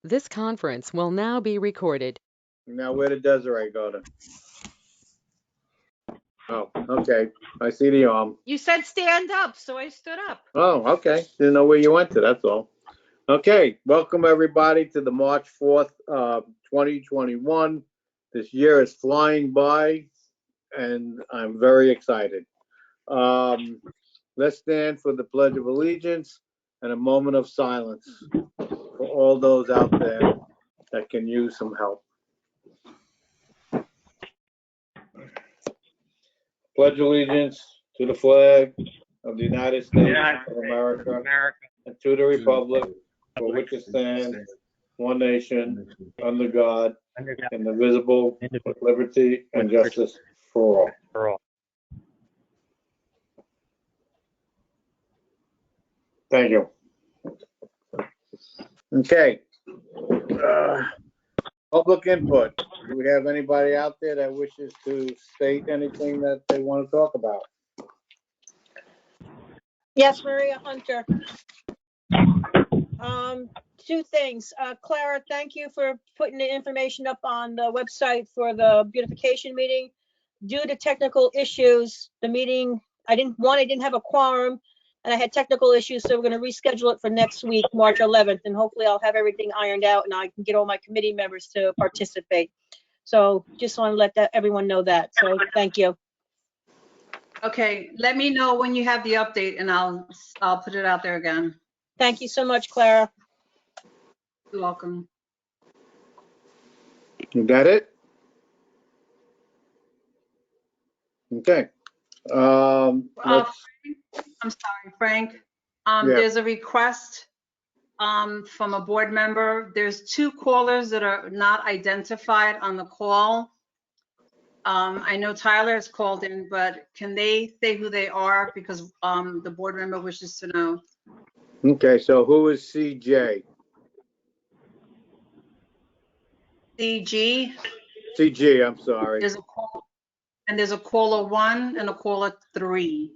This conference will now be recorded. Now, where did Desiree go to? Oh, okay. I see the arm. You said stand up, so I stood up. Oh, okay. Didn't know where you went to, that's all. Okay, welcome everybody to the March 4th, 2021. This year is flying by and I'm very excited. Let's stand for the Pledge of Allegiance and a moment of silence for all those out there that can use some help. Pledge allegiance to the flag of the United States of America and to the republic for which it stands, one nation, under God, indivisible, with liberty and justice for all. Thank you. Okay. Public input. Do we have anybody out there that wishes to state anything that they want to talk about? Yes, Maria Hunter. Two things. Clara, thank you for putting the information up on the website for the beautification meeting. Due to technical issues, the meeting, I didn't have a quorum and I had technical issues, so we're going to reschedule it for next week, March 11th, and hopefully I'll have everything ironed out and I can get all my committee members to participate. So just want to let everyone know that. So thank you. Okay, let me know when you have the update and I'll put it out there again. Thank you so much, Clara. You're welcome. Is that it? Okay. Let's, I'm sorry, Frank. Yeah. There's a request from a board member. There's two callers that are not identified on the call. I know Tyler has called in, but can they say who they are? Because the board member wishes to know. okay, so who is CJ? CG, CG, I'm sorry. there's a call, and there's a caller 1 and a caller 3.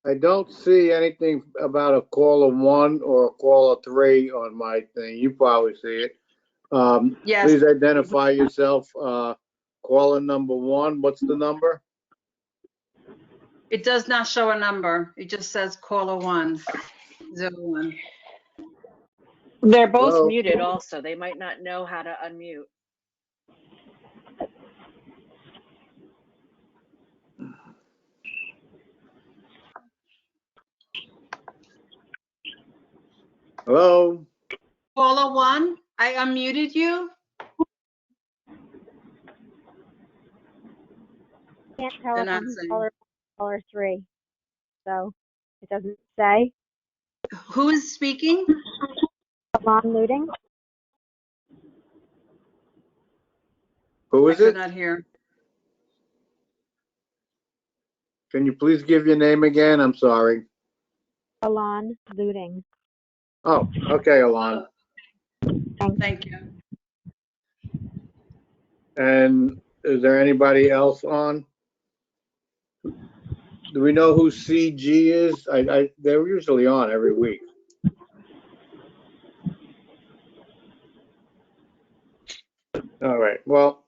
I don't see anything about a caller 1 or a caller 3 on my thing. You probably see it. Yes. Please identify yourself. Caller number 1, what's the number? It does not show a number. It just says caller 1, 01. They're both Hello? muted also. They might not know how to unmute. Hello? Caller 1, I unmuted you. Can't tell They're if not I'm saying. caller 3, so it doesn't say. Who is speaking? Long looting. Who I is could it? not hear. Can you please give your name again? I'm sorry. Alon looting. Oh, okay, Alon. Thanks. Thank you. And is there anybody else on? Do we know who CG is? They're usually on every week. All right, well,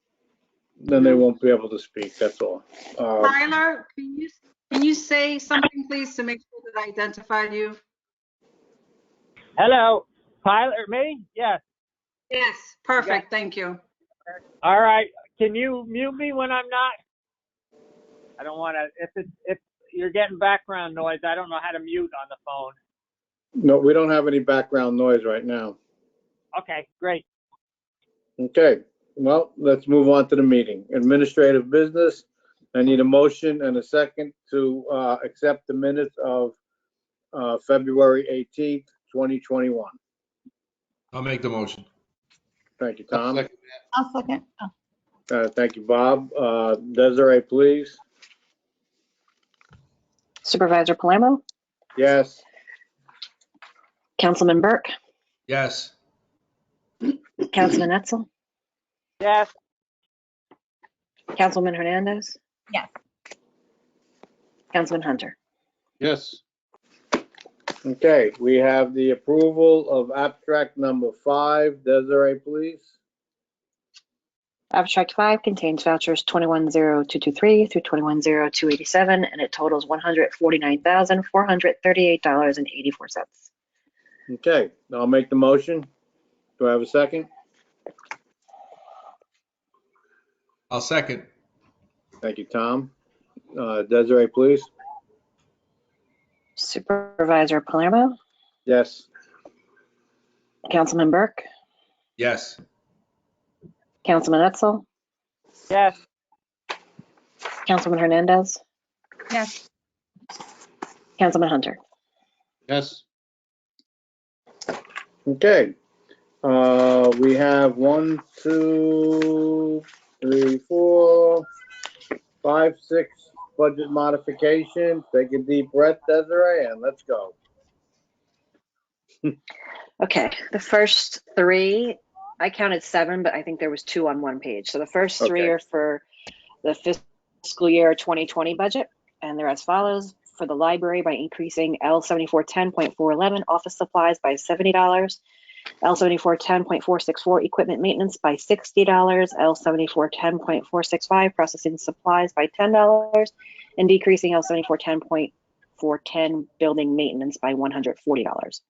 then they won't be able to speak, that's all. Tyler, can you say something, please, to make sure that I identified you? Hello, Tyler, me? Yes. Yes, perfect. Thank you. All right. Can you mute me when I'm not? I don't want to. If you're getting background noise, I don't know how to mute on the phone. No, we don't have any background noise right now. Okay, great. Okay, well, let's move on to the meeting. Administrative business. I need a motion and a second to accept the minutes of February 18th, 2021. I'll make the motion. Thank you, Tom. I'll second. Thank you, Bob. Desiree, please. Supervisor Palermo, Yes. Councilman Burke, Yes. Councilman Etzel, Yes. Councilman Hernandez. Yes. Councilman Hunter. Yes. Okay, we have the approval of abstract number 5. Desiree, please. Abstract 5 contains vouchers 210223 through 210287, and it totals $149,438.84. Okay, I'll make the motion. Do I have a second? I'll second. Thank you, Tom. Desiree, please. Supervisor Palermo, Yes. Councilman Burke, Yes. Councilman Etzel, Yes. Councilman Hernandez, Yes. Councilman Hunter. Yes. Okay. We have 1, 2, 3, 4, 5, 6 budget modifications. Take a deep breath, Desiree, and let's go. Okay, the first 3, I counted 7, but I think there was 2 on one page. So the first 3 Okay. are for the fiscal year 2020 budget, and they're as follows. For the library, by increasing L7410.411 office supplies by $70, L7410.464 equipment maintenance by $60, L7410.465 processing supplies by $10, and decreasing L7410.410 building maintenance by $140.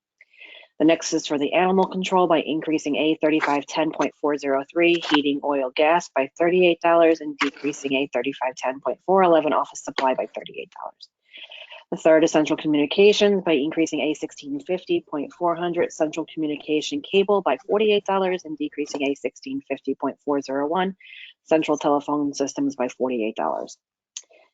The next is for the animal control by increasing A3510.403 heating oil gas by $38 and decreasing A3510.411 office supply by $38. The third is central communications by increasing A1650.400 central communication cable by $48 and decreasing A1650.401 central telephone systems by $48.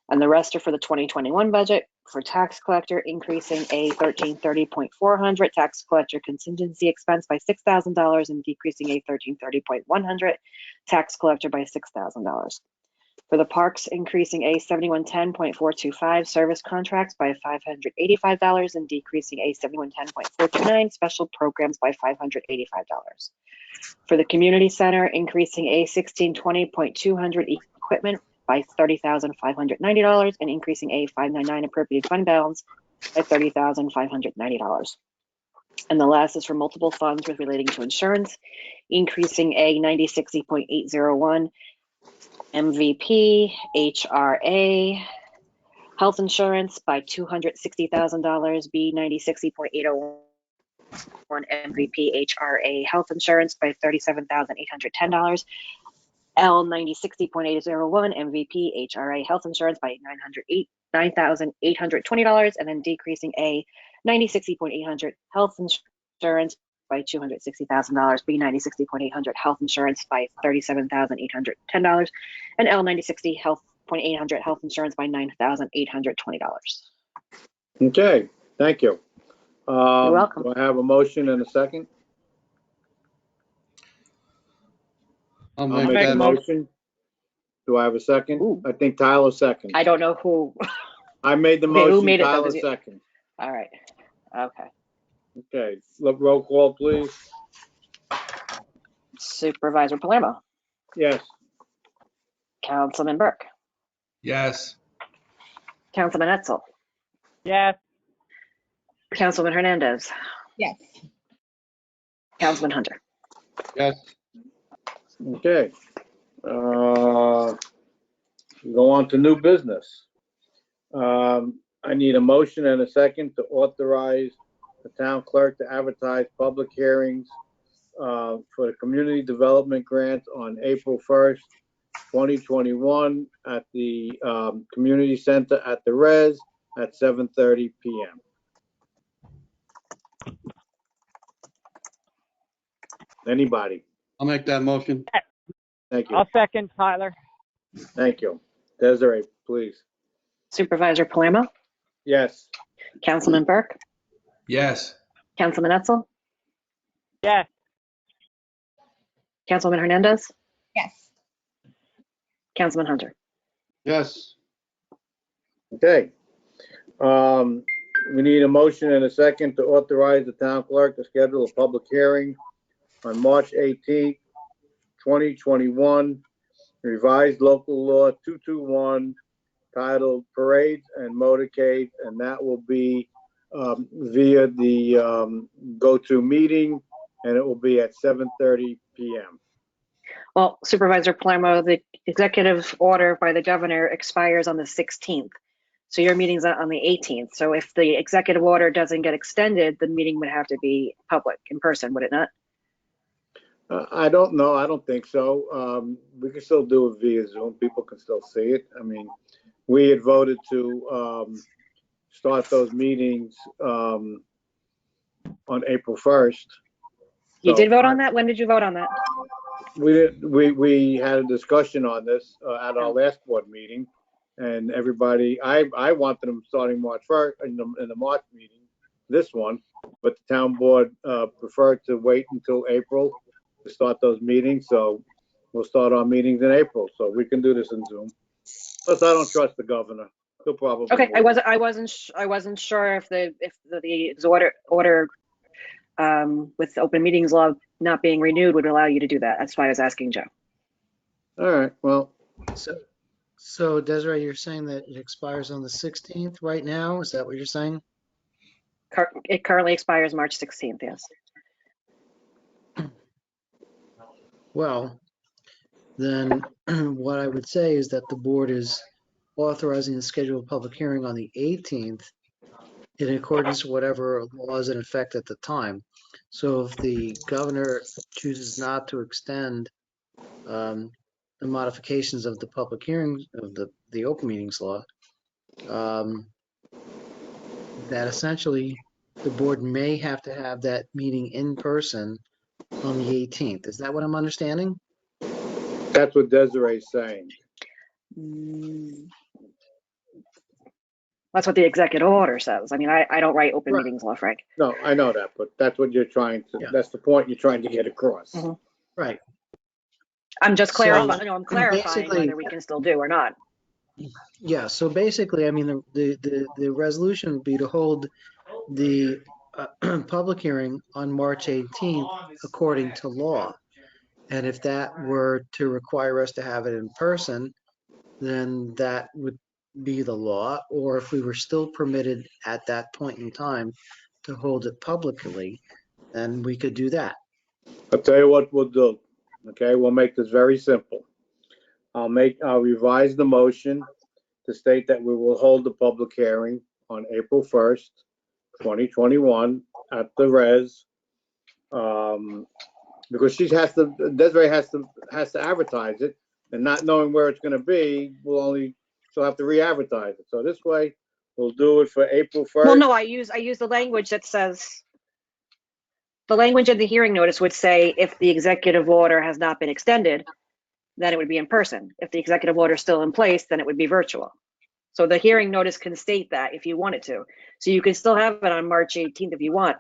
And the rest are for the 2021 budget. For tax collector, increasing A1330.400 tax collector contingency expense by $6,000 and decreasing A1330.100 tax collector by $6,000. For the parks, increasing A7110.425 service contracts by $585 and decreasing A7110.429 special programs by $585. For the community center, increasing A1620.200 equipment by $30,590 and increasing A599 appropriate fund balance by $30,590. And the last is for multiple funds relating to insurance, increasing A9060.801 MVP, HRA, health insurance by $260,000, B9060.801 MVP, HRA, health insurance by $37,810, L9060.801 MVP, HRA, health insurance by $9,820, and then decreasing A9060.800 health insurance by $260,000, B9060.800 health insurance by $37,810, and L9060 health.800 health insurance by $9,820. Okay, thank you. You're welcome. Do I have a motion and a second? I'll I'll make the motion. Do I have a second? Ooh. I think Tyler second. I don't know who. I made the Okay, who motion, made it, though? Tyler 'Cause you- second. All right. Okay. Okay, roll call, please. Supervisor Palermo, Yes. Councilman Burke, Yes. Councilman Etzel, Yes. Councilman Hernandez, Yes. Councilman Hunter. Yes. Okay. Go on to new business. I need a motion and a second to authorize the town clerk to advertise public hearings for the community development grant on April 1st, 2021 at the community center at the Res at 7:30 p.m. Anybody? I'll make that motion. Thank you. I'll second Tyler. Thank you. Desiree, please. Supervisor Palermo, Yes. Councilman Burke, Yes. Councilman Etzel, Yes. Councilman Hernandez, Yes. Councilman Hunter. Yes. Okay. We need a motion and a second to authorize the town clerk to schedule a public hearing on March 18th, 2021, revised local law 221 titled Parades and Motorcades, and that will be via the go-to meeting, and it will be at 7:30 p.m. Well, Supervisor Palermo, the executive order by the governor expires on the 16th. So your meeting's on the 18th. So if the executive order doesn't get extended, the meeting would have to be public in person, would it not? I don't know. I don't think so. We can still do it via Zoom. People can still see it. I mean, we had voted to start those meetings on April 1st. You did vote on that? When did you vote on that? We had a discussion on this at our last board meeting, and everybody, I wanted them starting March 1st in the March meeting, this one, but the town board preferred to wait until April to start those meetings. So we'll start our meetings in April. So we can do this in Zoom. Plus, I don't trust the governor. He'll probably Okay, move. I wasn't sure if the order with the open meetings law not being renewed would allow you to do that. That's why I was asking Joe. All right. Well, So Desiree, you're saying that it expires on the 16th right now? Is that what you're saying? It currently expires March 16th, yes. Well, then what I would say is that the board is authorizing the schedule of public hearing on the 18th in accordance with whatever laws in effect at the time. So if the governor chooses not to extend the modifications of the public hearings of the open meetings law, that essentially the board may have to have that meeting in person on the 18th. Is that what I'm understanding? that's what Desiree's saying. That's what the executive order says. I mean, I don't write open Right. meetings law, Frank. No, I know that, but that's what you're trying to, Yeah. that's the point you're trying to get across. Mhm. Right. I'm just So, clarifying, I'm clarifying basically- whether we can still do or not. Yeah, so basically, I mean, the resolution would be to hold the public hearing on March 18th according to law. And if that were to require us to have it in person, then that would be the law. Or if we were still permitted at that point in time to hold it publicly, then we could do that. I'll tell you what we'll do. Okay, we'll make this very simple. I'll revise the motion to state that we will hold the public hearing on April 1st, 2021 at the res. Because Desiree has to advertise it, and not knowing where it's gonna be, she'll have to re-advertise it. So this way, we'll do it for April 1st. Well, no, I use the language that says, the language in the hearing notice would say if the executive order has not been extended, then it would be in person. If the executive order is still in place, then it would be virtual. So the hearing notice can state that if you wanted to. So you can still have it on March 18th if you want.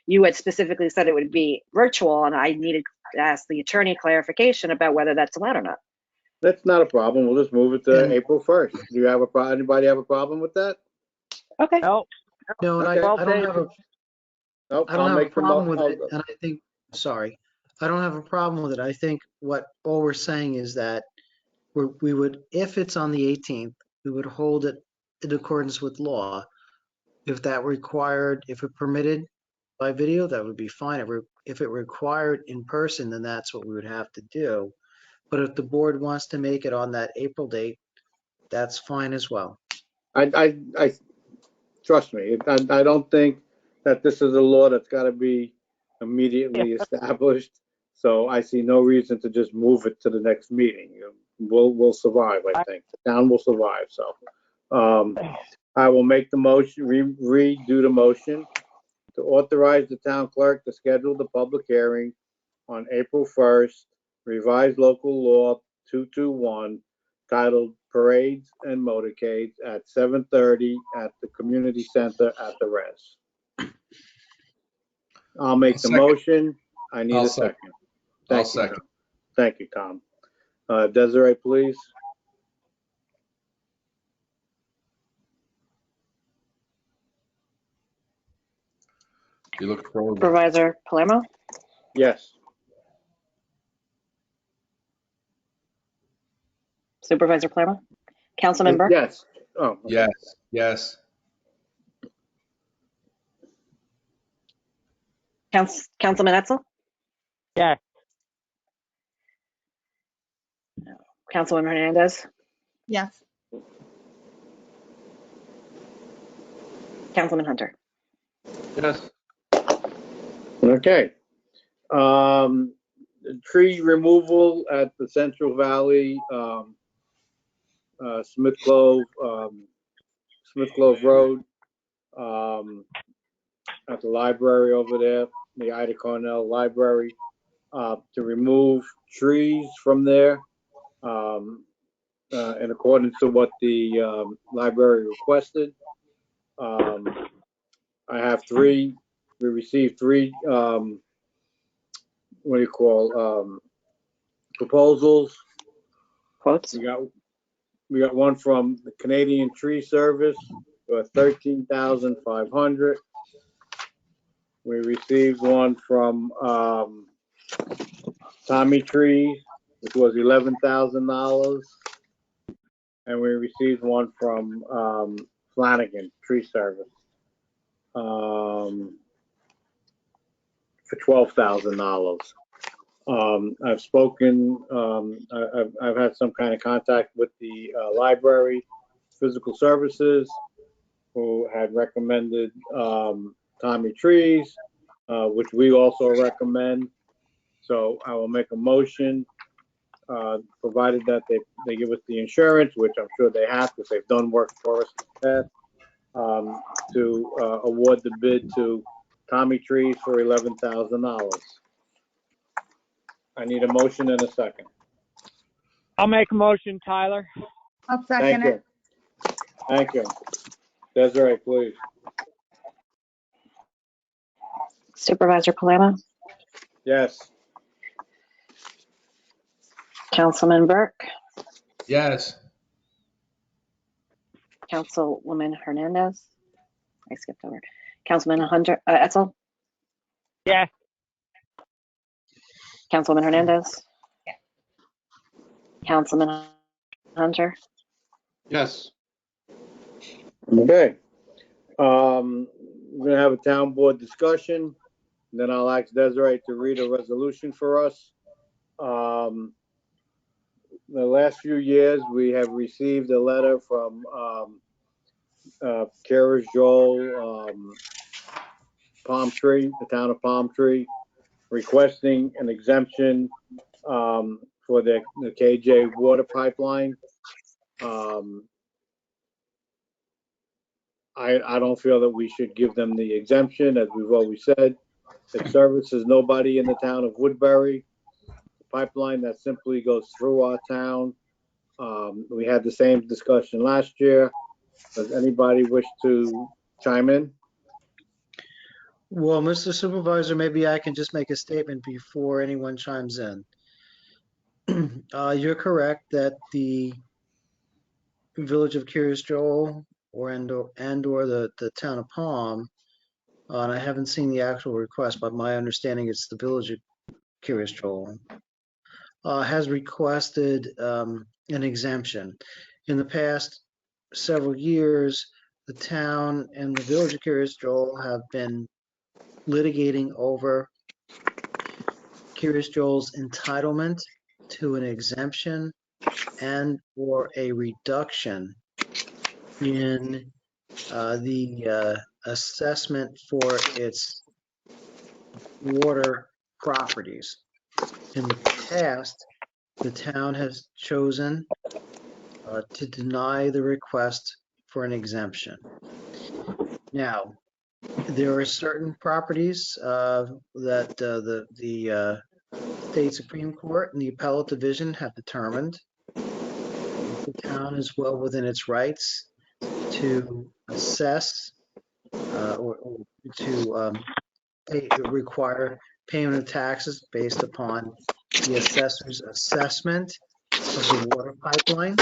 You had specifically said it would be virtual, and I needed to ask the attorney clarification about whether that's allowed or not. That's not a problem. We'll just move it to And- April 1st. Do you have anybody have a problem with that? Okay. No, No, and Okay. I don't have a Nope, I don't I'll have a make the problem with mo- it, and I think, sorry, I don't have a problem with it. I think all we're saying is that we would, if it's on the 18th, we would hold it in accordance with law. If that required, if it permitted by video, that would be fine. If it required in person, then that's what we would have to do. But if the board wants to make it on that April date, that's fine as well. I trust me. I don't think that this is a law that's got to be immediately established. So I see no reason to just move it to the next meeting. We'll survive. I think the town will survive. So I will make the motion, redo the motion to authorize the town clerk to schedule the public hearing on April 1st, revised local law 221, titled Parades and Motorcades at 7:30 at the community center at the res. I'll make the Second. motion. I need I'll a second. second. I'll Thank you, second. Tom. Thank you, Tom. Desiree, please. You look forward. Supervisor Palermo, Yes. Supervisor Palermo, Councilman Burke, Yes. Oh, okay. Yes, yes, Councilman Etzel, Yes. Councilwoman Hernandez, Yes. Councilman Hunter. Yes. Okay. Tree removal at the Central Valley, Smith Clove Road, at the library over there, the Ida Cornell Library, to remove trees from there, in accordance to what the library requested. I have we received three, what do you call, proposals. Quotes? We got one from the Canadian Tree Service for $13,500. We received one from Tommy Trees, which was $11,000, and we received one from Flanagan Tree Service for $12,000. I've spoken, I've had some kind of contact with the library physical services, who had recommended Tommy Trees, which we also recommend. So I will make a motion, provided that they give us the insurance, which I'm sure they have because they've done work for us in the past, to award the bid to Tommy Trees for $11,000. I need a motion and a second. I'll make a motion, Tyler. I'll Thank second you. it. Thank you. Desiree, please. Supervisor Palermo, Yes. Councilman Burke, Yes. Councilwoman Hernandez. I skipped over. Councilman Hunter, Etzel, Yes. Councilwoman Hernandez, Councilman Hunter. Yes. Okay. We're gonna have a town board discussion, and then I'll ask Desiree to read a resolution for us. The last few years, we have received a letter from Kara Joel, Palm Tree, the town of Palm Tree, requesting an exemption for the KJ water pipeline. I don't feel that we should give them the exemption, as we've always said. It services nobody in the town of Woodbury. The pipeline that simply goes through our town. We had the same discussion last year. Does anybody wish to chime in? Well, Mr. Supervisor, maybe I can just make a statement before anyone chimes in. You're correct that the Village of Curious Joel or the town of Palm, and I haven't seen the actual request, but my understanding it's the Village of Curious Joel, has requested an exemption. In the past several years, the town and the Village of Curious Joel have been litigating over Curious Joel's entitlement to an exemption and or a reduction in the assessment for its water properties. In the past, the town has chosen to deny the request for an exemption. Now, there are certain properties that the State Supreme Court and the Appellate Division have determined the town is well within its rights to assess or to require payment of taxes based upon the assessor's assessment of the water pipeline.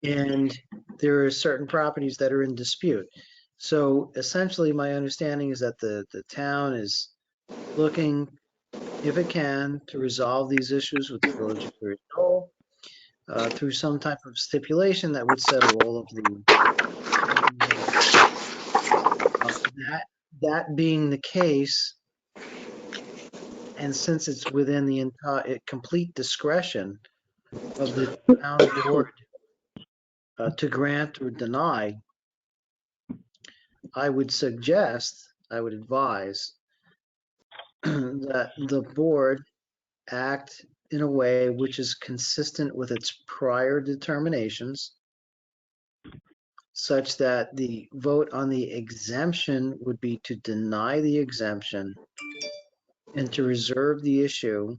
And there are certain properties that are in dispute. So essentially, my understanding is that the town is looking, if it can, to resolve these issues with the Village of Curious Joel through some type of stipulation that would settle all of the That being the case, and since it's within the entire complete discretion of the town board to grant or deny, I would advise that the board act in a way which is consistent with its prior determinations, such that the vote on the exemption would be to deny the exemption and to reserve the issue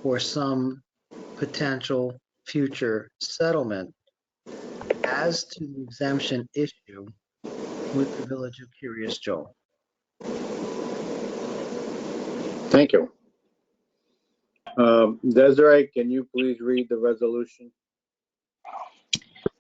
for some potential future settlement as to the exemption issue with the Village of Curious Joel. Thank you. Desiree, can you please read the resolution?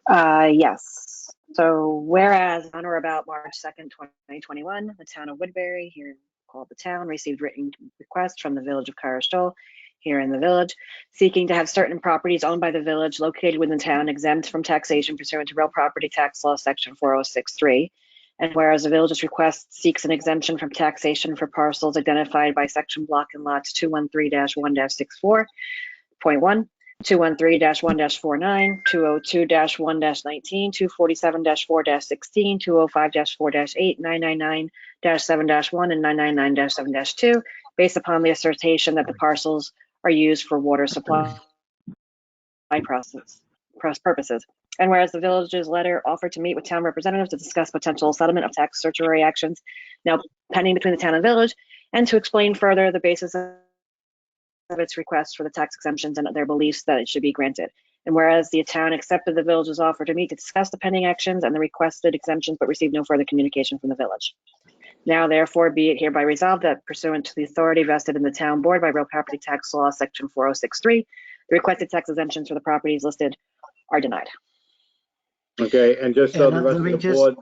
Yes. So whereas on or about March 2nd, 2021, the town of Woodbury, here called the town, received written requests from the Village of Curious Joel, here in the village, seeking to have certain properties owned by the village located within the town exempt from taxation pursuant to real property tax law section 4063. And whereas the village's request seeks an exemption from taxation for parcels identified by section block and lots 213-1-64.1, 213-1-49, 202-1-19, 247-4-16, 205-4-8, 999-7-1, and 999-7-2, based upon the assertion that the parcels are used for water supply purposes. And whereas the village's letter offered to meet with town representatives to discuss potential settlement of tax certiorari actions now pending between the town and village, and to explain further the basis of its request for the tax exemptions and their beliefs that it should be granted. And whereas the town accepted the village's offer to meet to discuss the pending actions and the requested exemptions, but received no further communication from the village. Now, therefore, be it hereby resolved that pursuant to the authority vested in the town board by real property tax law section 4063, the requested tax exemptions for the properties listed are denied. Okay, and just so the rest of the board.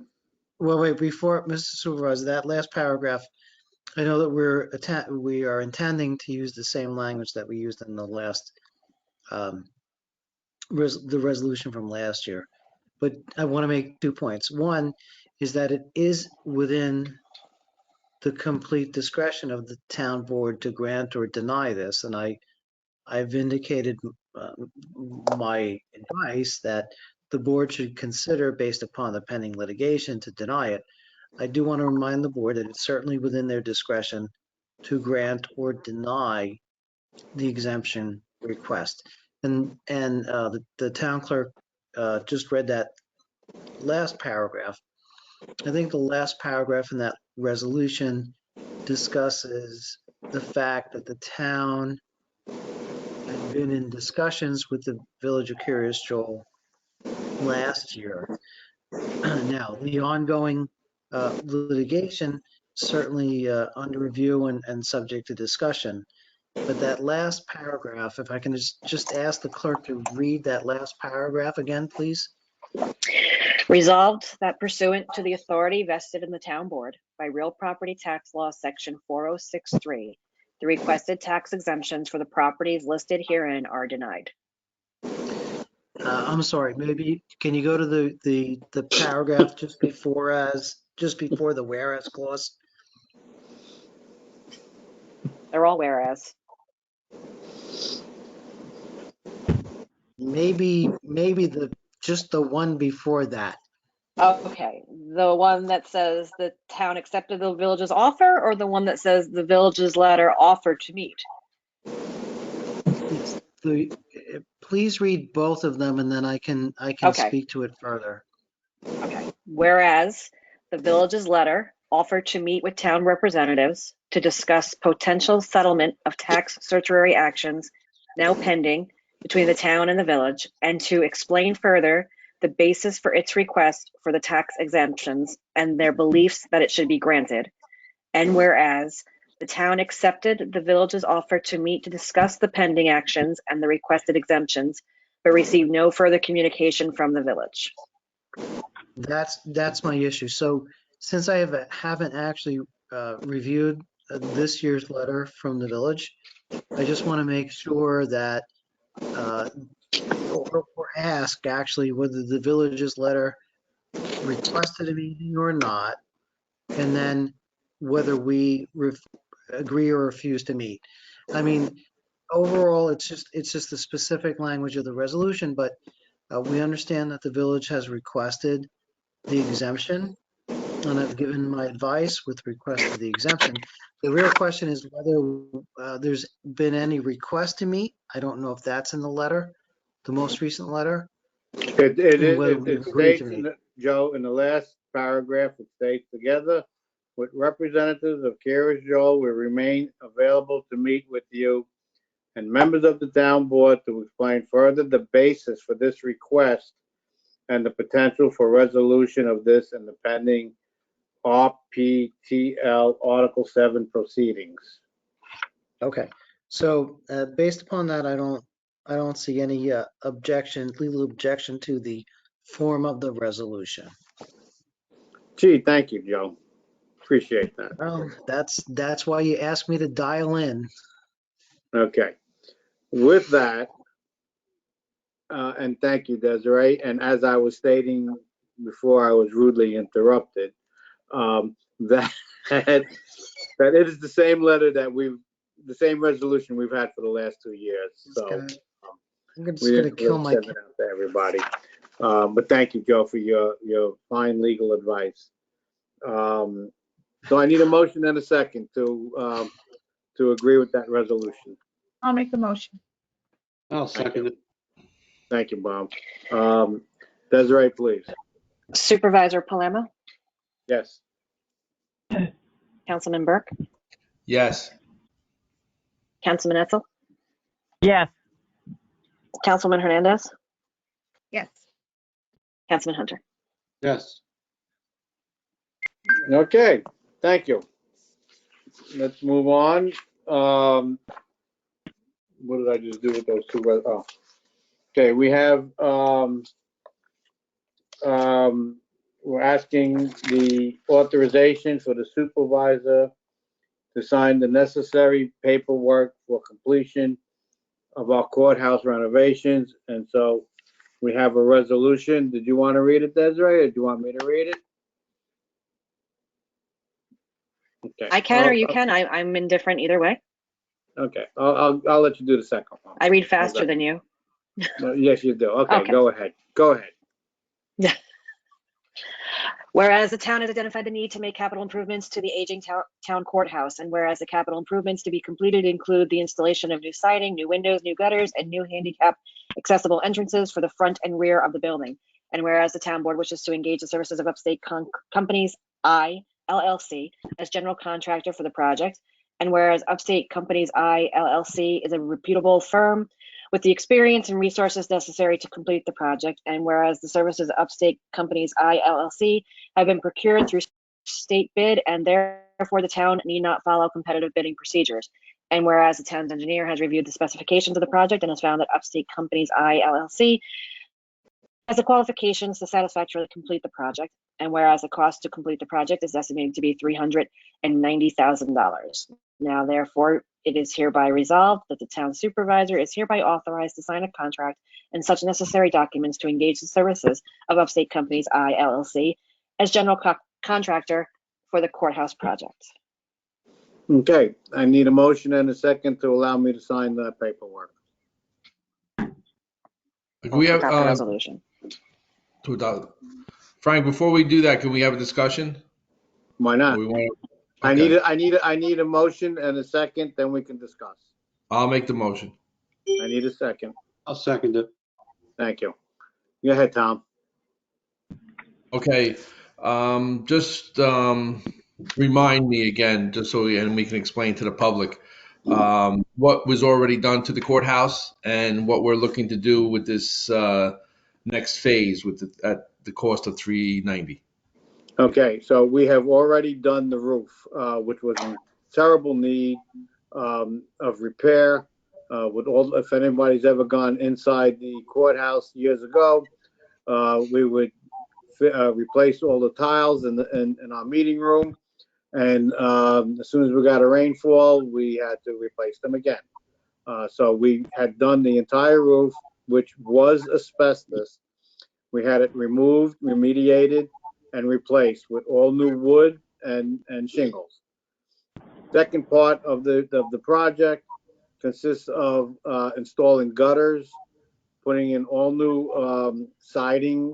Well, wait, before, Mr. Supervisor, that last paragraph, I know that we are intending to use the same language that we used in the last, the resolution from last year. But I want to make 2 points. One is that it is within the complete discretion of the town board to grant or deny this. And I've indicated my advice that the board should consider, based upon the pending litigation, to deny it. I do want to remind the board that it's certainly within their discretion to grant or deny the exemption request. And the town clerk just read that last paragraph. I think the last paragraph in that resolution discusses the fact that the town had been in discussions with the Village of Curious Joel last year. Now, the ongoing litigation certainly under review and subject to discussion. But that last paragraph, if I can just ask the clerk to read that last paragraph again, please. Resolved that pursuant to the authority vested in the town board by real property tax law section 4063, the requested tax exemptions for the properties listed herein are denied. I'm sorry, maybe can you go to the paragraph just before the whereas clause? They're all whereas. Maybe just the one before that. Okay, the one that says the town accepted the village's offer, or the one that says the village's letter offered to meet? Please read both of them, and then I can Okay. speak to it further. Okay. Whereas the village's letter offered to meet with town representatives to discuss potential settlement of tax certiorari actions now pending between the town and the village, and to explain further the basis for its request for the tax exemptions and their beliefs that it should be granted. And whereas the town accepted the village's offer to meet to discuss the pending actions and the requested exemptions, but received no further communication from the village. That's my issue. So since I haven't actually reviewed this year's letter from the village, I just want to make sure that or ask actually whether the village's letter requested a meeting or not, and then whether we agree or refuse to meet. I mean, overall, it's just the specific language of the resolution, but we understand that the village has requested the exemption, and I've given my advice with request to the exemption. The real question is whether there's been any request to meet. I don't know if that's in the letter, the most recent letter, and whether we've It agreed to states, meet. Joe, in the last paragraph, it states, together with representatives of Kara's Joe, we remain available to meet with you and members of the town board to explain further the basis for this request and the potential for resolution of this in the pending RPTL Article 7 proceedings. Okay, so based upon that, I don't see any legal objection to the form of the resolution. Gee, thank you, Joe. Appreciate that. Well, that's why you asked me to dial in. Okay. With that, and thank you, Desiree. And as I was stating before I was rudely interrupted, that it is the same letter that the same resolution we've had for the last 2 years. So I'm just gonna kill my. Send it out to everybody. But thank you, Joe, for your fine legal advice. So I need a motion and a second to agree with that resolution. I'll make the motion. I'll second it. Thank you, Bob. Desiree, please. Supervisor Palermo, Yes. Councilman Burke, Yes. Councilman Etzel, Yes. Councilman Hernandez, Yes. Councilman Hunter. Yes. Okay, thank you. Let's move on. What did I just do with those two? Oh. Okay, we have, we're asking the authorization for the supervisor to sign the necessary paperwork for completion of our courthouse renovations. And so we have a resolution. Did you want to read it, Desiree, or do you want me to read it? Okay. I can or you can. I'm indifferent either way. Okay, I'll let you do the second one. I read faster than you. Yes, you do. Okay, Okay. Go ahead. Go ahead. Whereas the town has identified the need to make capital improvements to the aging town courthouse, and whereas the capital improvements to be completed include the installation of new siding, new windows, new gutters, and new handicap accessible entrances for the front and rear of the building. And whereas the town board wishes to engage the services of Upstate Companies I, LLC, as general contractor for the project, and whereas Upstate Companies I, LLC is a reputable firm with the experience and resources necessary to complete the project, and whereas the services of Upstate Companies I, LLC have been procured through state bid, and therefore the town need not follow competitive bidding procedures. And whereas the town's engineer has reviewed the specifications of the project and has found that Upstate Companies I, LLC has the qualifications to satisfactorily complete the project, and whereas the cost to complete the project is estimated to be $390,000. Now, therefore, it is hereby resolved that the town supervisor is hereby authorized to sign a contract and such necessary documents to engage the services of Upstate Companies I, LLC as general contractor for the courthouse project. Okay, I need a motion and a second to allow me to sign that paperwork. We have, Adopt the resolution. to adopt. Frank, before we do that, can we have a discussion? Why not? Or we want to- I need a motion and a second, then we can discuss. I'll make the motion. I need a second. I'll second it. Thank you. Go ahead, Tom. Okay, just remind me again, just so and we can explain to the public what was already done to the courthouse and what we're looking to do with this next phase at the cost of $390. Okay, so we have already done the roof, which was in terrible need of repair. If anybody's ever gone inside the courthouse years ago, we would replace all the tiles in our meeting room, and as soon as we got a rainfall, we had to replace them again. So we had done the entire roof, which was asbestos. We had it removed, remediated, and replaced with all new wood and shingles. Second part of the project consists of installing gutters, putting in all new siding.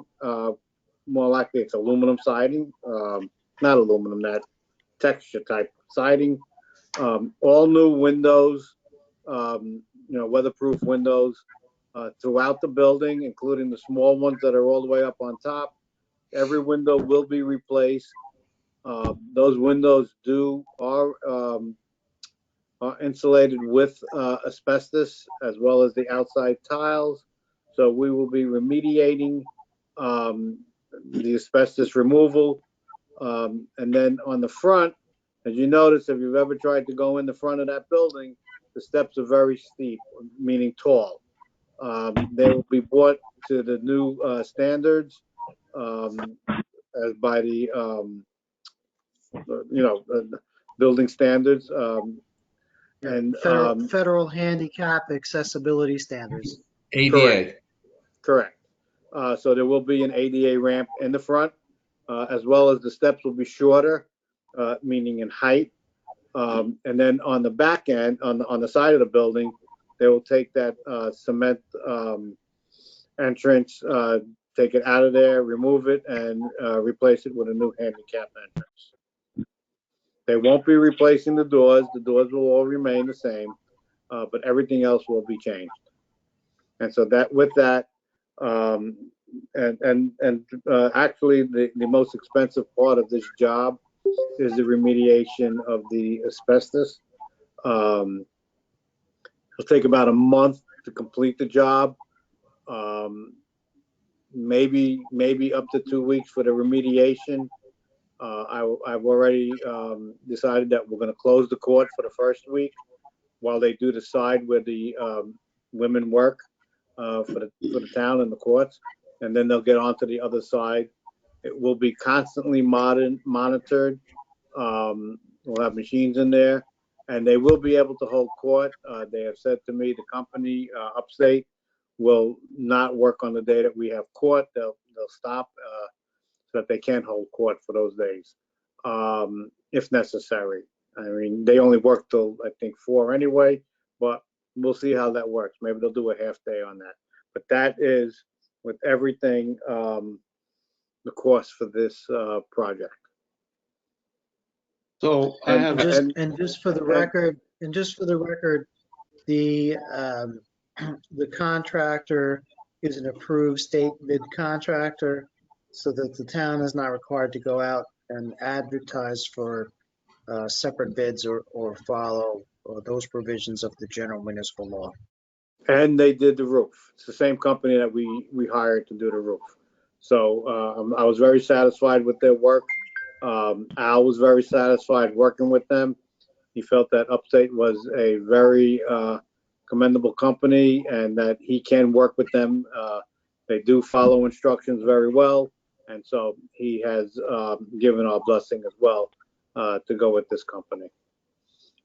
More likely it's aluminum siding, not aluminum, that texture type siding. All new windows, weatherproof windows throughout the building, including the small ones that are all the way up on top. Every window will be replaced. Those windows are insulated with asbestos, as well as the outside tiles. So we will be remediating the asbestos removal. And then on the front, as you notice, if you've ever tried to go in the front of that building, the steps are very steep, meaning tall. They will be brought to the new standards as by the building standards. And federal handicap accessibility standards. ADA. Correct. So there will be an ADA ramp in the front, as well as the steps will be shorter, meaning in height. And then on the back end, on the side of the building, they will take that cement entrance, take it out of there, remove it, and replace it with a new handicap entrance. They won't be replacing the doors. The doors will all remain the same, but everything else will be changed. And so that with that, actually the most expensive part of this job is the remediation of the asbestos. It'll take about a month to complete the job. Maybe up to 2 weeks for the remediation. I've already decided that we're going to close the court for the first week while they do the side where the women work for the town and the courts, and then they'll get onto the other side. It will be constantly monitored. We'll have machines in there, and they will be able to hold court. They have said to me the company upstate will not work on the day that we have court. They'll stop so that they can hold court for those days, if necessary. I mean, they only work till I think 4 anyway, but we'll see how that works. Maybe they'll do a half day on that. But that is, with everything, the cost for this project. So I have Just for the record, the contractor is an approved state bid contractor, so that the town is not required to go out and advertise for separate bids or follow those provisions of the general municipal law. And they did the roof. It's the same company that we hired to do the roof. So I was very satisfied with their work. Al was very satisfied working with them. He felt that Upstate was a very commendable company and that he can work with them. They do follow instructions very well. And so he has given our blessing as well to go with this company.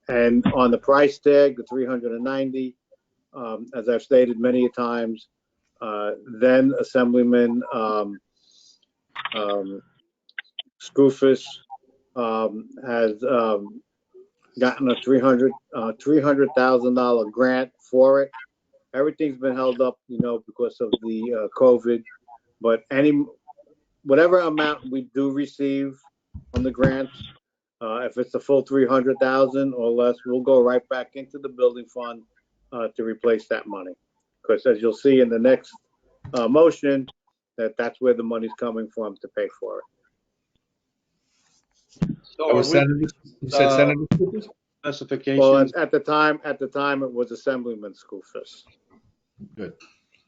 And on the price tag, the $390, as I've stated many times, then Assemblyman Skoufis has gotten a $300,000 grant for it. Everything's been held up, because of the COVID. But whatever amount we do receive on the grant, if it's the full 300,000 or less, we'll go right back into the building fund to replace that money. Because as you'll see in the next motion, that's where the money's coming from to pay for it. So You said Senator Scoopers? specifications. Well, at the time, it was Assemblyman Skoufis. Good.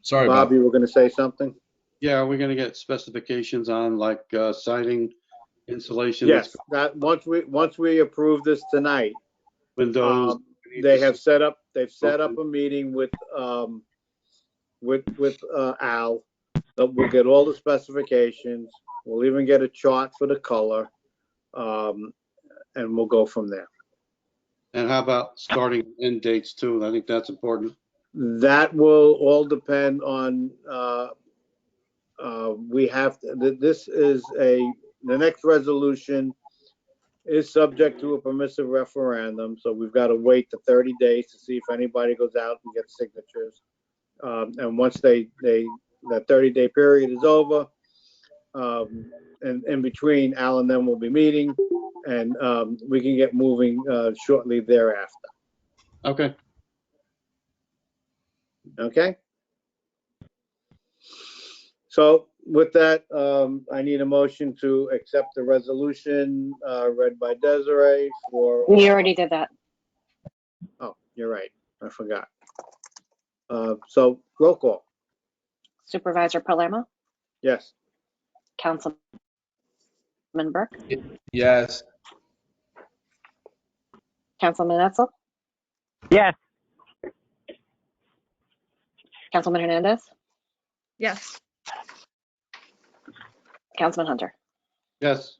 Sorry, Bob, Bob. you were going to say something? Yeah, we're going to get specifications on like siding, insulation. Yes. That once we approve this tonight, Windows. they've set up a meeting with Al. We'll get all the specifications. We'll even get a chart for the color, and we'll go from there. And how about starting end dates too? I think that's important. That will all depend on, the next resolution is subject to a permissive referendum, so we've got to wait the 30 days to see if anybody goes out and gets signatures. And once that 30-day period is over, and in between, Al and them will be meeting, and we can get moving shortly thereafter. Okay. Okay? So with that, I need a motion to accept the resolution read by Desiree for. We already did that. Oh, you're right. I forgot. So roll call. Supervisor Palermo, Yes. Councilman Burke, Yes. Councilman Etzel, Yes. Councilman Hernandez, Yes. Councilman Hunter. Yes.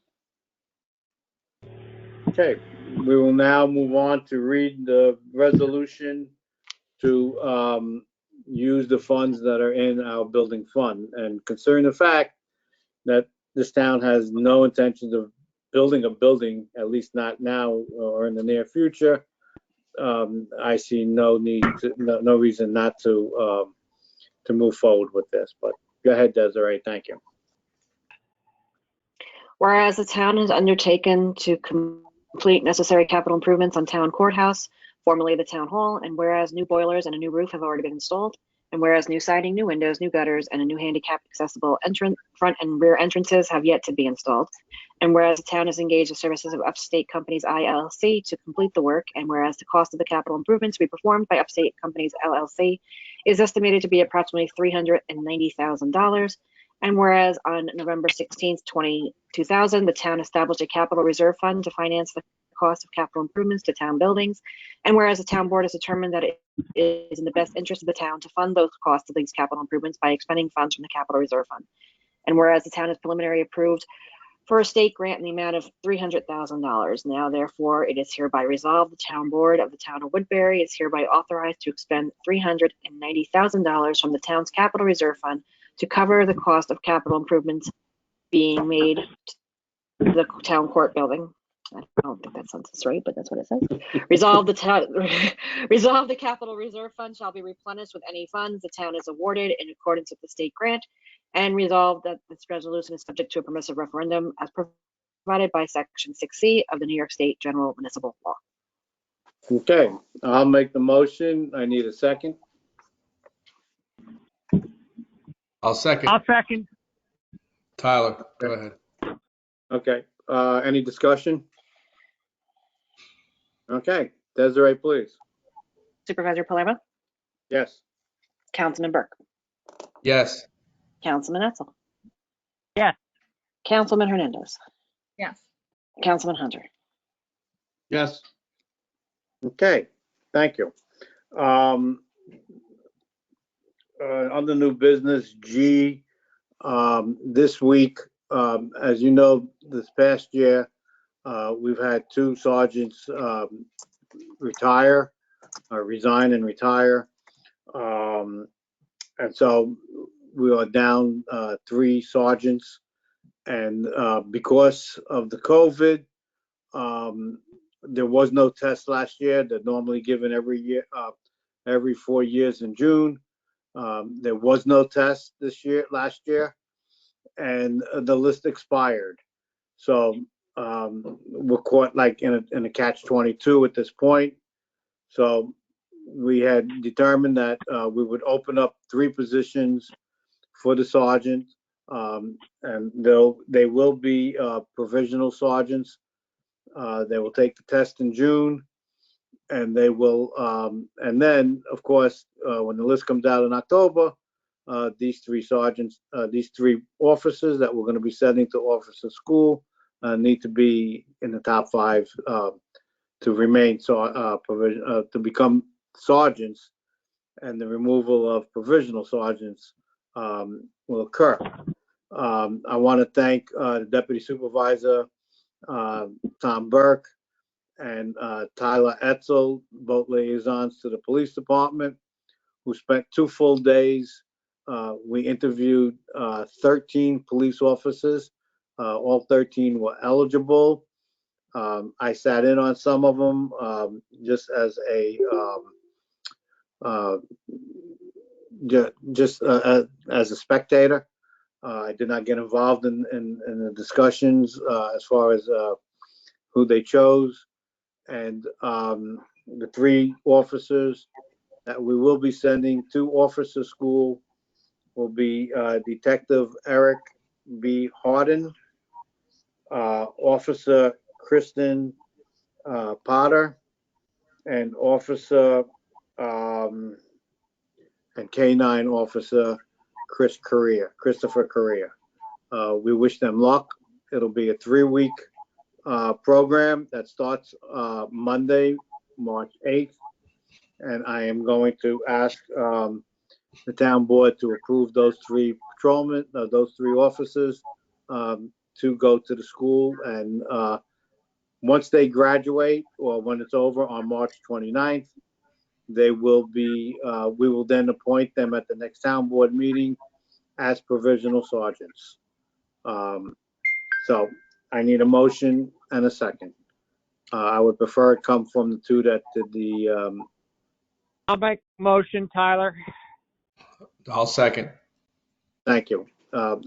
Okay. We will now move on to read the resolution to use the funds that are in our building fund. And considering the fact that this town has no intentions of building a building, at least not now or in the near future, I see no reason not to move forward with this. But go ahead, Desiree. Thank you. Whereas the town has undertaken to complete necessary capital improvements on Town Courthouse, formerly the Town Hall, and whereas new boilers and a new roof have already been installed, and whereas new siding, new windows, new gutters, and a new handicap accessible front and rear entrances have yet to be installed, and whereas the town has engaged the services of Upstate Companies LLC to complete the work, and whereas the cost of the capital improvements to be performed by Upstate Companies LLC is estimated to be approximately $390,000, and whereas on November 16th, 2000, the town established a capital reserve fund to finance the cost of capital improvements to town buildings, and whereas the town board has determined that it is in the best interest of the town to fund those costs of these capital improvements by expending funds from the capital reserve fund, and whereas the town has preliminarily approved for a state grant in the amount of $300,000. Now, therefore, it is hereby resolved, the town board of the town of Woodbury is hereby authorized to expend $390,000 from the town's capital reserve fund to cover the cost of capital improvements being made to the town court building. I don't think that sentence right, but that's what it says. Resolve the capital reserve fund shall be replenished with any funds the town is awarded in accordance with the state grant, and resolve that this resolution is subject to a permissive referendum as provided by Section 6C of the New York State General Municipal Law. Okay, I'll make the motion. I need a second. I'll second. I'll second. Tyler, go ahead. Okay, any discussion? Okay, Desiree, please. Supervisor Palermo, Yes. Councilman Burke, Yes. Councilman Etzel, Yes. Councilman Hernandez, Yes. Councilman Hunter. Yes. Okay, thank you. Under new business G, this week, as you know, this past year, we've had two sergeants resign and retire. And so we are down 3 sergeants. And because of the COVID, there was no test last year. They're normally given every year, every 4 years in June. There was no test last year, and the list expired. So we're caught like in a catch-22 at this point. So we had determined that we would open up 3 positions for the sergeant, and they will be provisional sergeants. They will take the test in June, and they will, and then, of course, when the list comes out in October, these 3 sergeants, these 3 officers that we're going to be sending to officer school need to be in the top 5 to remain to become sergeants, and the removal of provisional sergeants will occur. I want to thank the Deputy Supervisor, Tom Burke, and Tyler Etzel, both liaisons to the police department, who spent 2 full days. We interviewed 13 police officers. All 13 were eligible. I sat in on some of them just as a as a spectator. I did not get involved in the discussions as far as who they chose, and the 3 officers that we will be sending to officer school will be Detective Eric B. Harden, Officer Kristen Potter, and Officer and K9 Officer Christopher Correa. We wish them luck. It'll be a 3-week program that starts Monday, March 8th. And I am going to ask the town board to approve those 3 patrolmen, those 3 officers to go to the school. And once they graduate, or when it's over on March 29th, they will be, we will then appoint them at the next town board meeting as provisional sergeants. So I need a motion and a second. I would prefer it come from the 2 that did the. I'll make a motion, Tyler. I'll second. Thank you.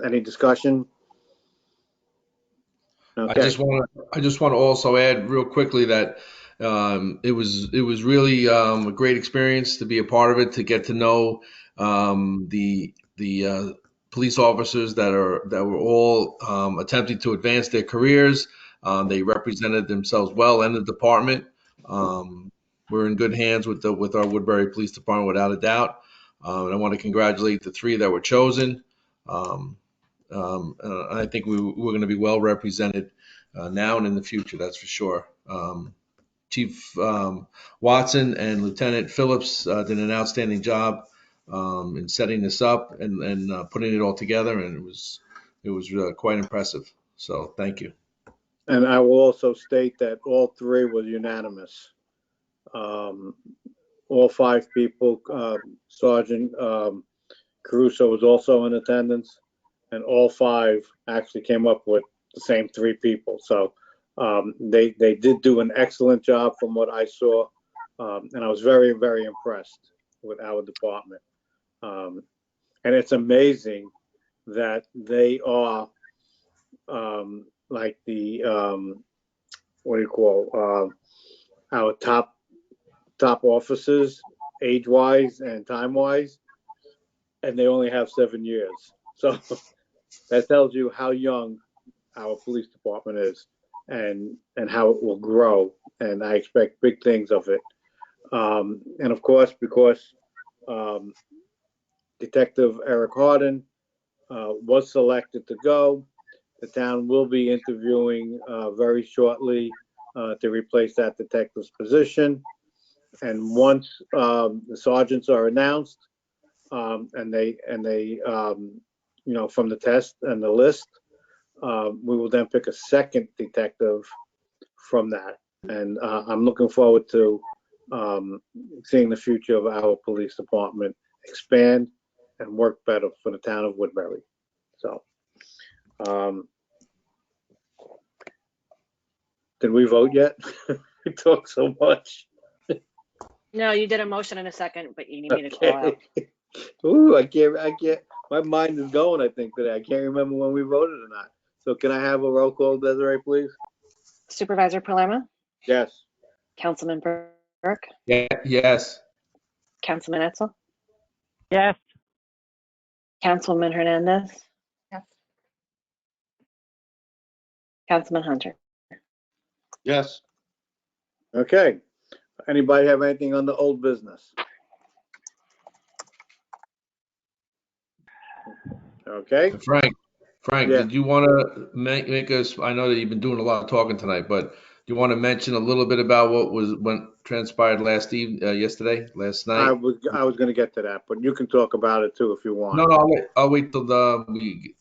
Any discussion? I just want to also add real quickly that it was really a great experience to be a part of it, to get to know the police officers that were all attempting to advance their careers. They represented themselves well in the department. We're in good hands with our Woodbury Police Department, without a doubt. And I want to congratulate the 3 that were chosen. I think we're going to be well represented now and in the future, that's for sure. Chief Watson and Lieutenant Phillips did an outstanding job in setting this up and putting it all together, and it was quite impressive. So thank you. And I will also state that all 3 was unanimous. All 5 people, Sergeant Caruso was also in attendance, and all 5 actually came up with the same 3 people. So they did do an excellent job from what I saw, and I was very, very impressed with our department. And it's amazing that they are like the what do you call our top officers, age-wise and time-wise, and they only have 7 years. So that tells you how young our police department is, and how it will grow. And I expect big things of it. And of course, because Detective Eric Harden was selected to go, the town will be interviewing very shortly to replace that detective's position. And once the sergeants are announced, and they from the test and the list, we will then pick a second detective from that. And I'm looking forward to seeing the future of our police department expand and work better for the town of Woodbury. So, did we vote yet? We talked so much. No, you did a motion in a second, but you need me to call out. Ooh, I can't. My mind is going, I think, today. I can't remember when we voted or not. So can I have a roll call, Desiree, please? Supervisor Palermo, Yes. Councilman Burke, Yeah, yes. Councilman Etzel, Yes. Councilwoman Hernandez, Yes. Councilman Hunter. Yes. Okay. Anybody have anything on the old business? Okay. Frank, Yeah. did you want to make us, I know that you've been doing a lot of talking tonight, but do you want to mention a little bit about what transpired last night? I was going to get to that, but you can talk about it too if you want. No, I'll wait till we.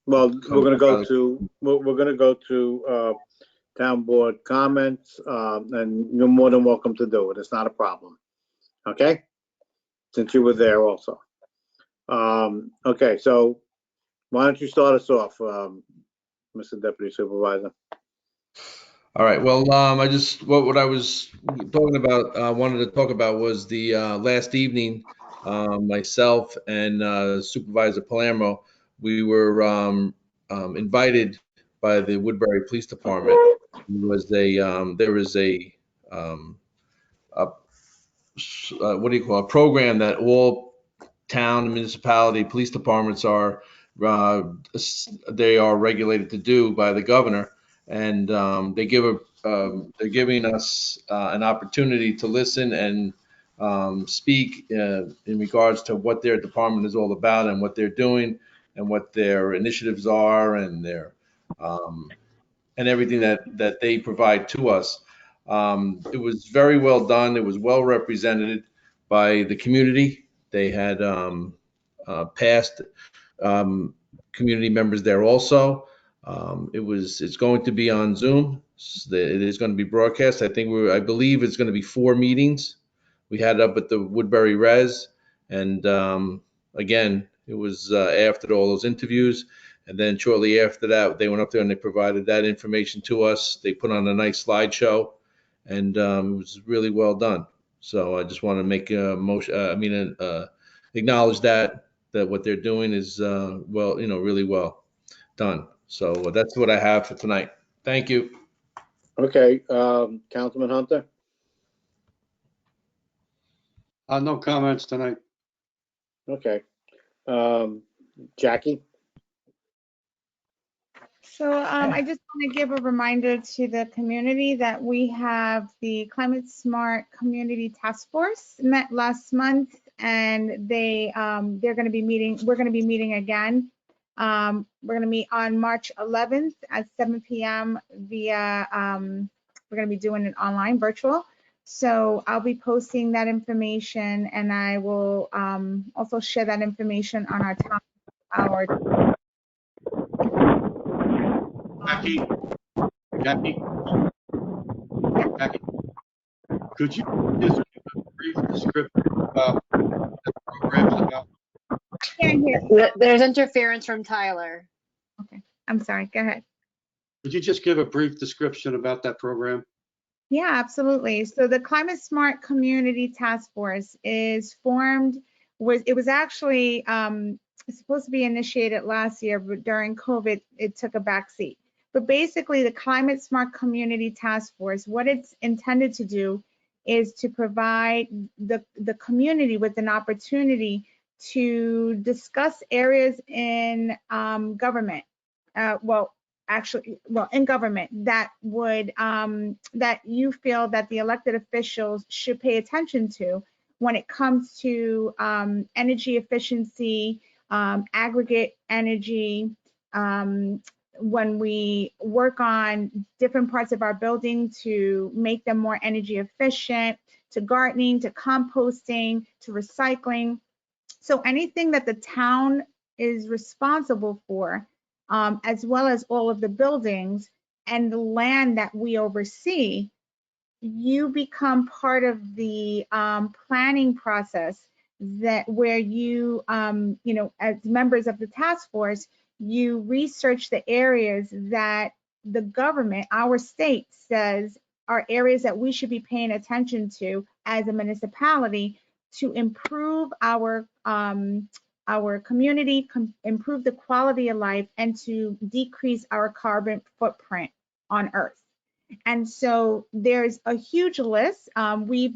Well, we're going to go to town board comments, and you're more than welcome to do it. It's not a problem. Okay? Since you were there also. Okay, so why don't you start us off, Mr. Deputy Supervisor? All right. Well, I just what I was talking about, wanted to talk about was the last evening, myself and Supervisor Palermo, we were invited by the Woodbury Police Department. There was um, a what do you call it, a program that all town and municipality police departments uh, they are regulated to do by the governor, and they're giving us an opportunity to listen and speak in regards to what their department is all about and what they're doing and what their initiatives are and their and everything that they provide to us. It was very well done. It was well represented by the community. They had past um, community members there also. It's going to be on Zoom. It is going to be broadcast. I believe it's going to be 4 meetings. We had it up at the Woodbury Res, and again, it was after all those interviews. And then shortly after that, they went up there and they provided that information to us. They put on a nice slideshow, and it was really well done. So I just want to make a motion. Acknowledge that what they're doing is really well done. So that's what I have for tonight. Thank you. Okay, Councilman Hunter? No comments tonight. Okay. Jackie? So I just want to give a reminder to the community that we have the Climate Smart Community Task Force met last month, and they're going to be meeting. We're going to be meeting again. We're going to meet on March 11th at 7 p.m. via. We're going to be doing it online, virtual. So I'll be posting that information, and I will also share that information on our Jackie, could you just give a brief description about the programs about? Can't hear. There's interference from Tyler. Okay, I'm sorry. Go ahead. Could you just give a brief description about that program? Yeah, absolutely. So the Climate Smart Community Task Force is formed. It was actually supposed to be initiated last year, but during COVID, it took a backseat. But basically, the Climate Smart Community Task Force, what it's intended to do is to provide the community with an opportunity to discuss areas in government. In government that would that you feel that the elected officials should pay attention to when it comes to energy efficiency, aggregate energy, when we work on different parts of our building to make them more energy efficient, to gardening, to composting, to recycling. So anything that the town is responsible for, as well as all of the buildings and the land that we oversee, you become part of the planning process that where you, as members of the task force, you research the areas that the government, our state, says are areas that we should be paying attention to as a municipality to improve our community, improve the quality of life, and to decrease our carbon footprint on Earth. And so there's a huge list. We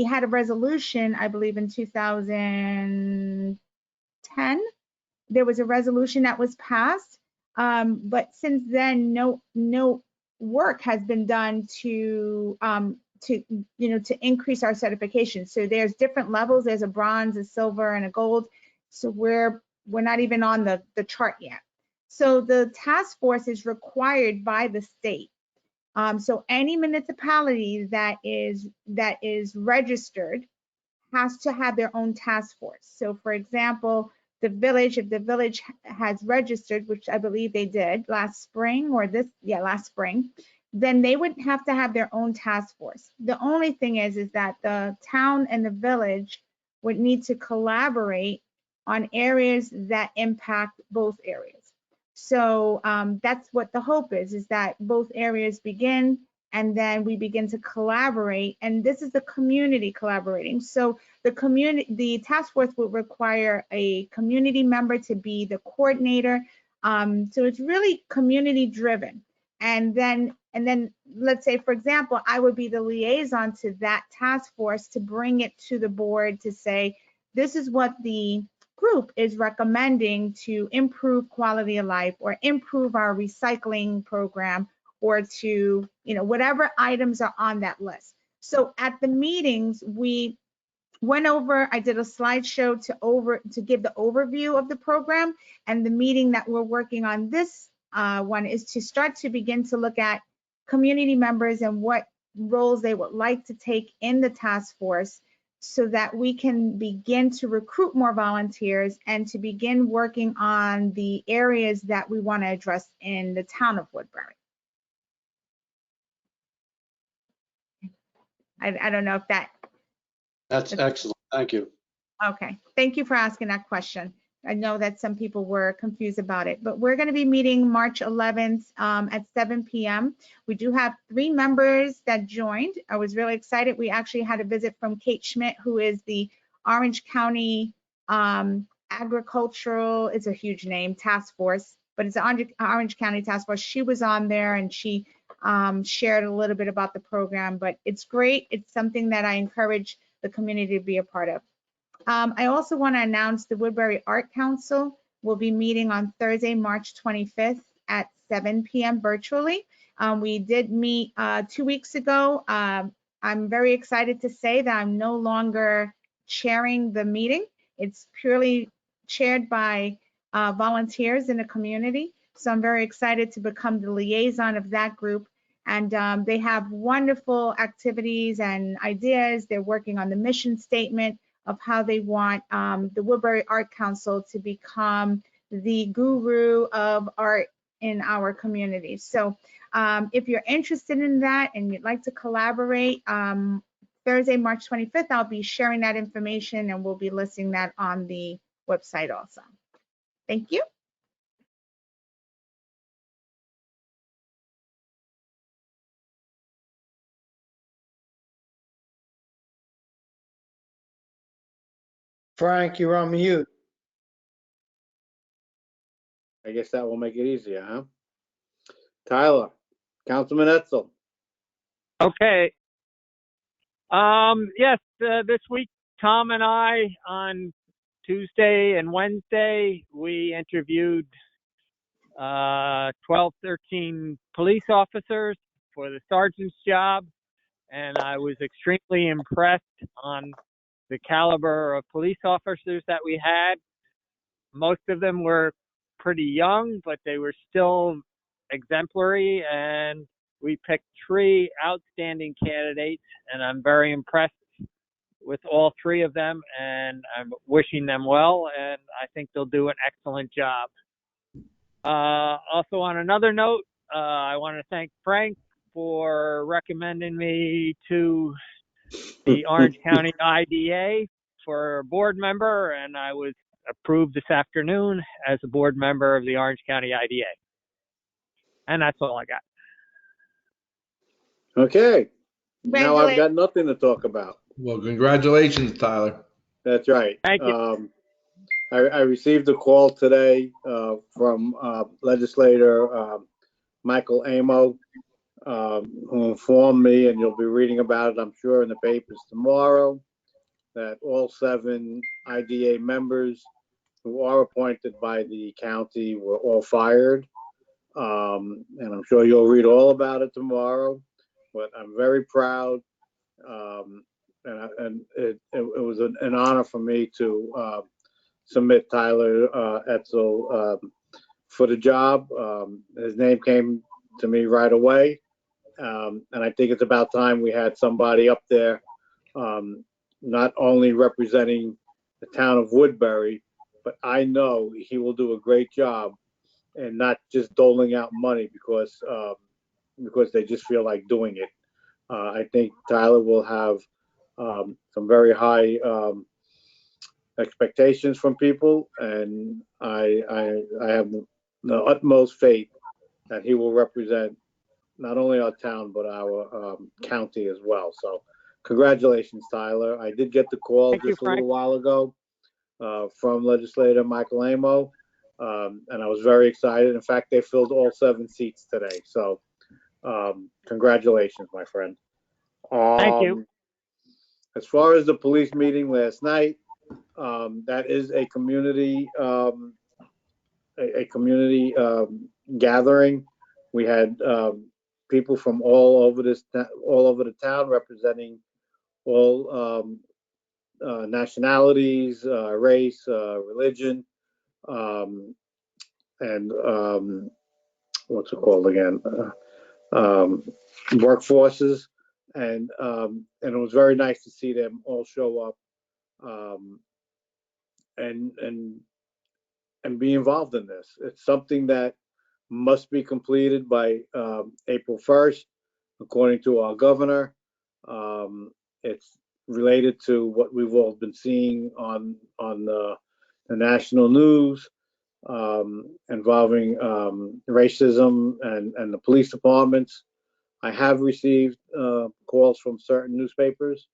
had a resolution, I believe, in 2010. There was a resolution that was passed, but since then, no work has been done to increase our certification. So there's different levels. There's a bronze, a silver, and a gold. So we're not even on the chart yet. So the task force is required by the state. So any municipality that is registered has to have their own task force. So for example, the village, if the village has registered, which I believe they did last spring, last spring, then they would have to have their own task force. The only thing is that the town and the village would need to collaborate on areas that impact both areas. So that's what the hope is that both areas begin, and then we begin to collaborate. And this is the community collaborating. So the task force will require a community member to be the coordinator. So it's really community driven. And then let's say, for example, I would be the liaison to that task force to bring it to the board to say, this is what the group is recommending to improve quality of life or improve our recycling program, or to, whatever items are on that list. So at the meetings, we went over, I did a slideshow to give the overview of the program, and the meeting that we're working on this one is to start to begin to look at community members and what roles they would like to take in the task force, so that we can begin to recruit more volunteers and to begin working on the areas that we want to address in the town of Woodbury. I don't know if that. That's excellent. Thank you. Okay, thank you for asking that question. I know that some people were confused about it, but we're going to be meeting March 11th at 7 p.m. We do have 3 members that joined. I was really excited. We actually had a visit from Kate Schmidt, who is the Orange County Agricultural, it's a huge name, task force, but it's the Orange County Task Force. She was on there and she shared a little bit about the program, but it's great. It's something that I encourage the community to be a part of. I also want to announce the Woodbury Art Council will be meeting on Thursday, March 25th at 7 p.m. virtually. We did meet 2 weeks ago. I'm very excited to say that I'm no longer chairing the meeting. It's purely chaired by volunteers in the community. So I'm very excited to become the liaison of that group. And they have wonderful activities and ideas. They're working on the mission statement of how they want the Woodbury Art Council to become the guru of art in our community. So if you're interested in that and you'd like to collaborate, Thursday, March 25th, I'll be sharing that information and we'll be listing that on the website also. Thank you. Frank, you're on mute. I guess that will make it easier, huh? Tyler, Councilman Etzel. Okay. Yes, this week, Tom and I, on Tuesday and Wednesday, we interviewed 12, 13 police officers for the sergeant's job, and I was extremely impressed on the caliber of police officers that we had. Most of them were pretty young, but they were still exemplary, and we picked 3 outstanding candidates, and I'm very impressed with all 3 of them, and I'm wishing them well, and I think they'll do an excellent job. Also, on another note, I want to thank Frank for recommending me to the Orange County IDA for a board member, and I was approved this afternoon as a board member of the Orange County IDA. And that's all I got. Okay. Now I've got nothing to talk about. Well, congratulations, Tyler. That's right. Thank you. I received a call today from legislator Michael Amo, who informed me, and you'll be reading about it, I'm sure, in the papers tomorrow, that all 7 IDA members who are appointed by the county were all fired. And I'm sure you'll read all about it tomorrow, but I'm very proud. And it was an honor for me to submit Tyler Etzel for the job. His name came to me right away. And I think it's about time we had somebody up there, not only representing the town of Woodbury, but I know he will do a great job and not just doling out money because they just feel like doing it. I think Tyler will have some very high expectations from people, and I have the utmost faith that he will represent not only our town, but our county as well. So congratulations, Tyler. I did get the call Thank you, just a little Frank. while ago from legislator Michael Amo, and I was very excited. In fact, they filled all 7 seats today. So congratulations, my friend. Thank you. As far as the police meeting last night, that is a community gathering. We had people from all over the town representing all nationalities, race, religion, and what's it called again? Workforces, and it was very nice to see them all show up and be involved in this. It's something that must be completed by April 1st, according to our governor. It's related to what we've all been seeing on the national news involving racism and the police departments. I have received calls from certain newspapers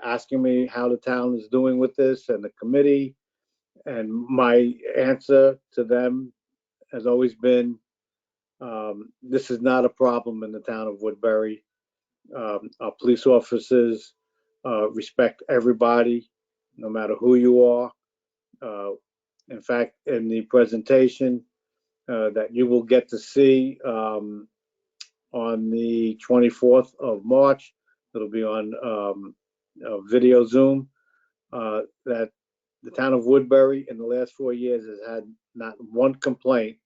asking me how the town is doing with this and the committee. And my answer to them has always been, this is not a problem in the town of Woodbury. Our police officers respect everybody, no matter who you are. In fact, in the presentation that you will get to see on the 24th of March, it'll be on video Zoom, that the town of Woodbury in the last 4 years has had not one complaint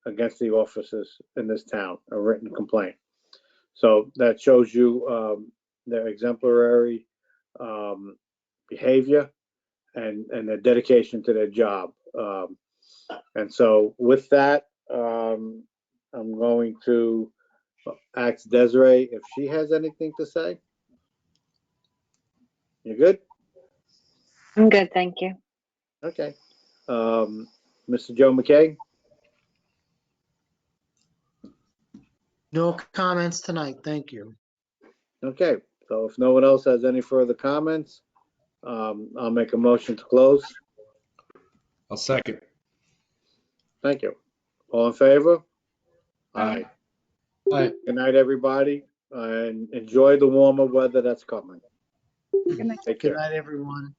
against the officers in this town, a written complaint. So that shows you their exemplary behavior and their dedication to their job. And so with that, I'm going to ask Desiree if she has anything to say. You good? I'm good, thank you. Okay. Mr. Joe McKay? No comments tonight, thank you. Okay, so if no one else has any further comments, I'll make a motion to close. I'll second. Thank you. All in favor? Aye. Aye. Good night, everybody, and enjoy the warmer weather that's coming. Good night. Take Good care. night, everyone.